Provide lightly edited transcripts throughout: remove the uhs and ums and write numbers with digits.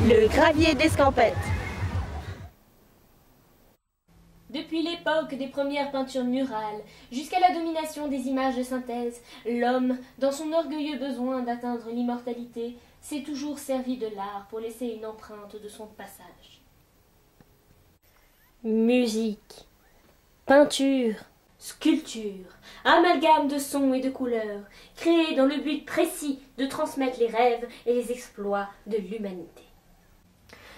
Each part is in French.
Le gravier d'Escampette. Depuis l'époque des premières peintures murales, jusqu'à la domination des images de synthèse, l'homme, dans son orgueilleux besoin d'atteindre l'immortalité, s'est toujours servi de l'art pour laisser une empreinte de son passage. Musique, peinture, sculpture, amalgame de sons et de couleurs, créés dans le but précis de transmettre les rêves et les exploits de l'humanité.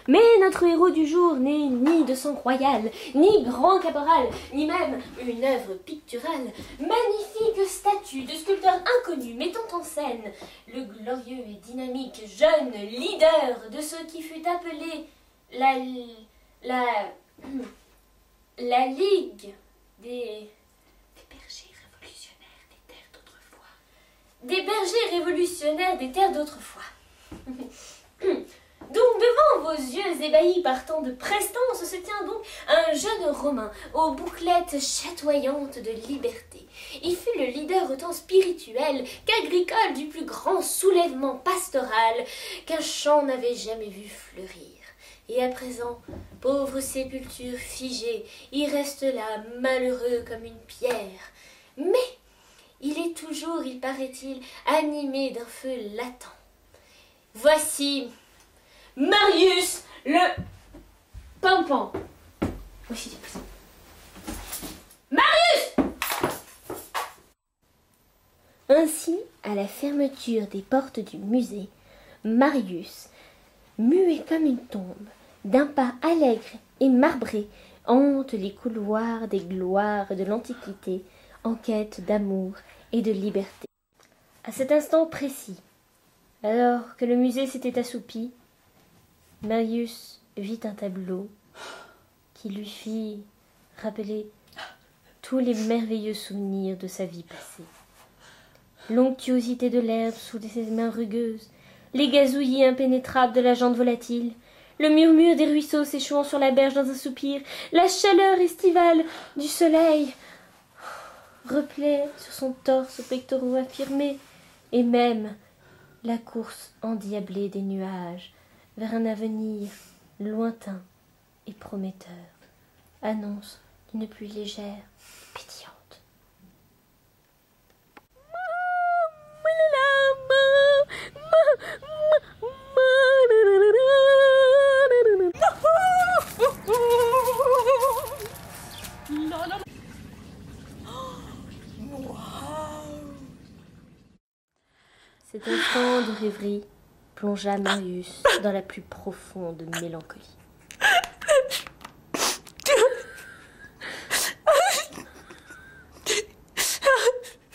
Mais notre héros du jour n'est ni de sang royal, ni grand caporal, ni même une œuvre picturale. Magnifique statue de sculpteur inconnu mettant en scène le glorieux et dynamique jeune leader de ce qui fut appelé la Ligue des bergers révolutionnaires des terres d'autrefois. Des bergers révolutionnaires des terres d'autrefois. Donc, devant vos yeux ébahis par tant de prestance, se tient donc un jeune Romain aux bouclettes chatoyantes de liberté. Il fut le leader autant spirituel qu'agricole du plus grand soulèvement pastoral qu'un champ n'avait jamais vu fleurir. Et à présent, pauvre sépulture figée, il reste là, malheureux comme une pierre. Mais il est toujours, il paraît-il, animé d'un feu latent. Voici Marius le Pimpant. Voici des pouces. Marius! Ainsi, à la fermeture des portes du musée, Marius, muet comme une tombe, d'un pas allègre et marbré, hante les couloirs des gloires de l'Antiquité en quête d'amour et de liberté. À cet instant précis, alors que le musée s'était assoupi, Marius vit un tableau qui lui fit rappeler tous les merveilleux souvenirs de sa vie passée. L'onctuosité de l'herbe sous ses mains rugueuses, les gazouillis impénétrables de la jante volatile, le murmure des ruisseaux s'échouant sur la berge dans un soupir, la chaleur estivale du soleil replait sur son torse aux pectoraux affirmés, et même la course endiablée des nuages vers un avenir lointain et prometteur, annonce d'une pluie légère et pétillante. Cet instant de rêverie plongea Marius dans la plus profonde mélancolie.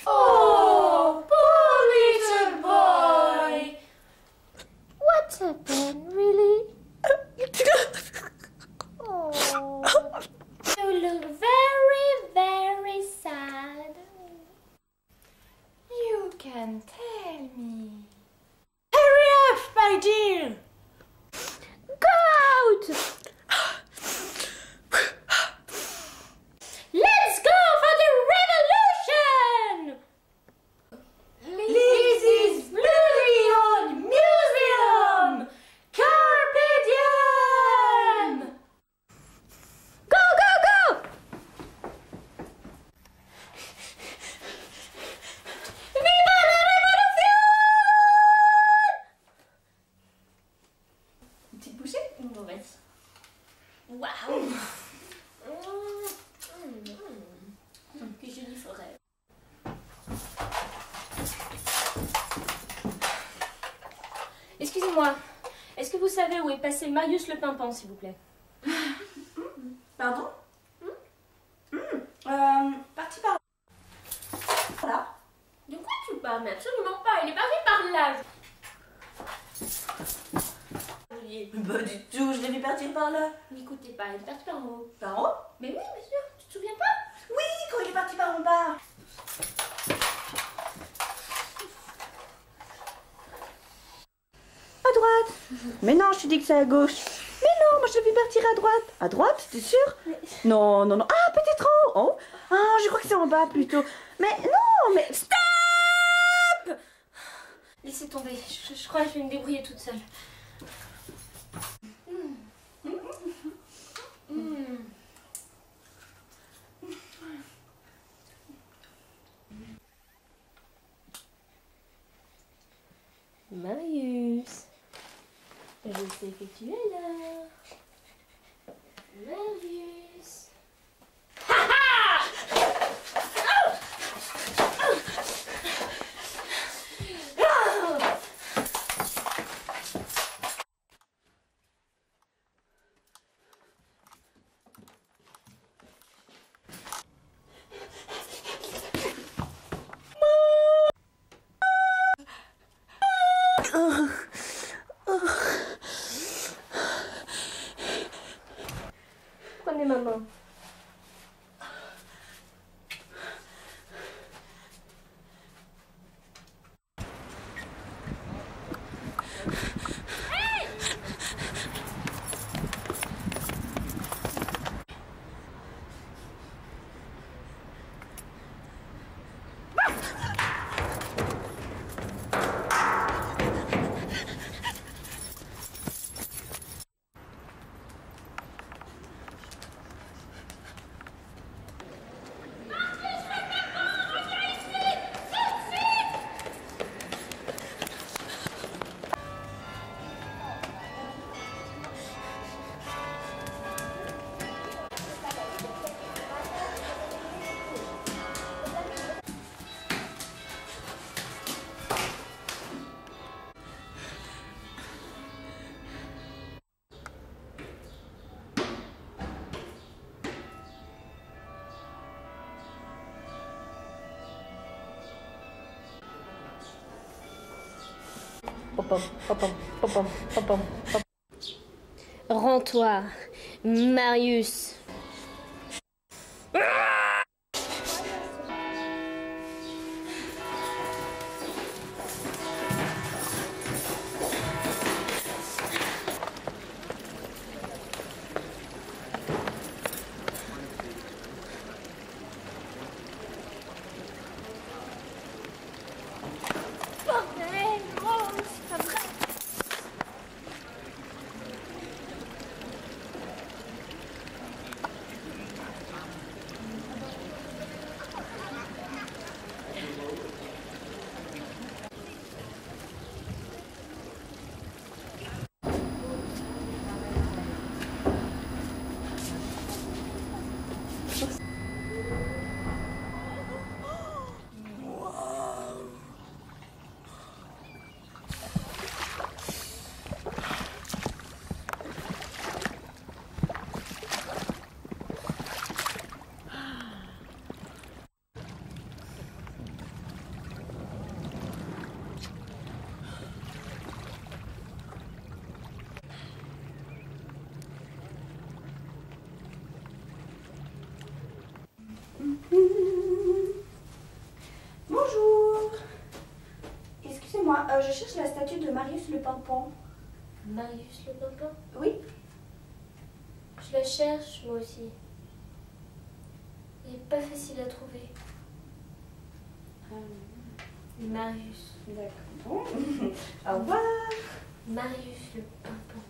Oh, poor little boy! What happened, really? Oh, you look very, very sad. You can tell me. Hurry up, my dear! Go out! Let's go for the revolution! This is Blue Leon Museum! Carpe diem! Go, go, go! Viva la révolution! Une petite bouchée? Une mauvaise. Waouh! Que jolie forêt. Excusez-moi, est-ce que vous savez où est passé Marius le Pimpant, s'il vous plaît? Pardon? Parti par là. De quoi tu parles? Mais absolument pas, il est parti par là. Pas du tout, je l'ai vu partir par là. N'écoutez pas, il est parti par en haut. Par haut? Mais oui, bien sûr, tu te souviens pas? Oui, quand il est parti par en bas. À droite. Mais non, je te dis que c'est à gauche. Mais non, moi je l'ai vu partir à droite. À droite, t'es sûr? Non, non, non. Ah, peut-être en haut. Ah, je crois que c'est en bas plutôt. Mais non, mais stop! Laissez tomber, je crois que je vais me débrouiller toute seule. Je sais que tu es là. Marius. Prenez ma main. Rends-toi, Marius. Bonjour. Excusez-moi, je cherche la statue de Marius le Pimpon. Marius le Pimpon? Oui. Je la cherche, moi aussi. Elle n'est pas facile à trouver. Marius. D'accord. Bon. Au revoir. Marius le Pimpon.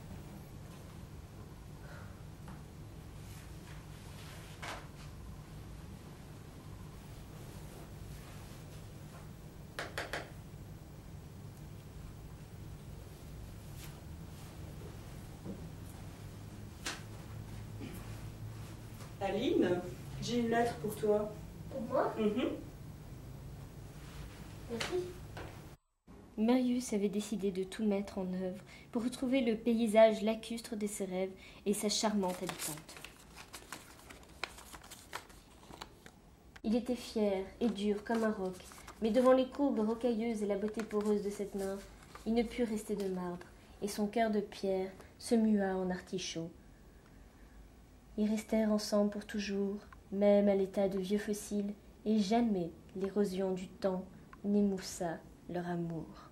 Aline, j'ai une lettre pour toi. Pour moi? Merci. Marius avait décidé de tout mettre en œuvre pour retrouver le paysage lacustre de ses rêves et sa charmante habitante. Il était fier et dur comme un roc, mais devant les courbes rocailleuses et la beauté poreuse de cette nymphe, il ne put rester de marbre, et son cœur de pierre se mua en artichaut. Ils restèrent ensemble pour toujours, même à l'état de vieux fossiles, et jamais l'érosion du temps n'émoussa leur amour.